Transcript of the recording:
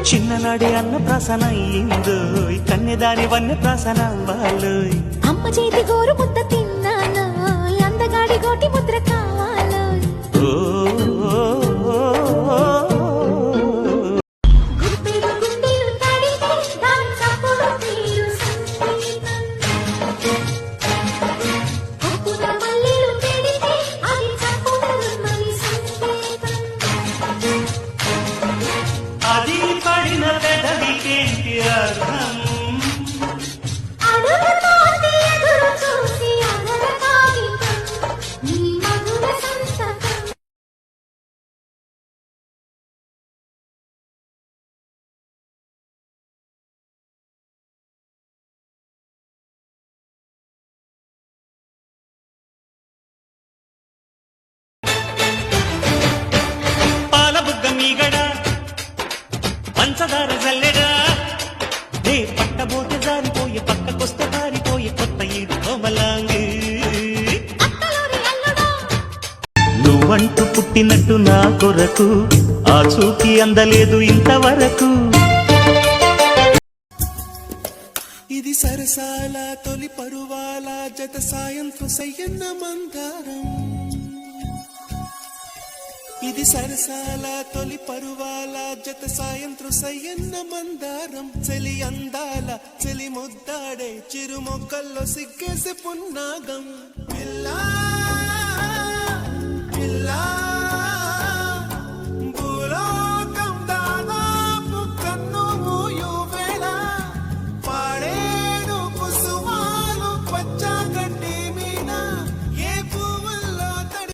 చిన్ననాడి అన్న ప్రసన అయ్యిందో కన్నెదాని వన్న ప్రసన అవ్వాలో అమ్మ చేతి గోరు ముద్ద తిన్నాను అందగాడి గోటి ముద్ర కావాలో అది పడిన పెదవికేంటి అర్థం పంచదార జల్లెడా నే పట్టబోతే జారిపోయి పక్కకొస్తే పారిపోయి కొత్త ఈడు కోమలాంగి నువ్వంటూ పుట్టినట్టు నా కొరకు ఆ చూకి అందలేదు ఇంతవరకు ఇది సరసాల తొలి పరువాల జత సాయంత్రం సయ్యన్న మందారం ఇది సరసాల తొలి పరువాల జత సాయంత్రం సయ్యన్న మందారం చలి అందాల చలి ముద్దాడే చిరు మొక్కల్లో సిగ్గేసి పున్నాగం పిల్లా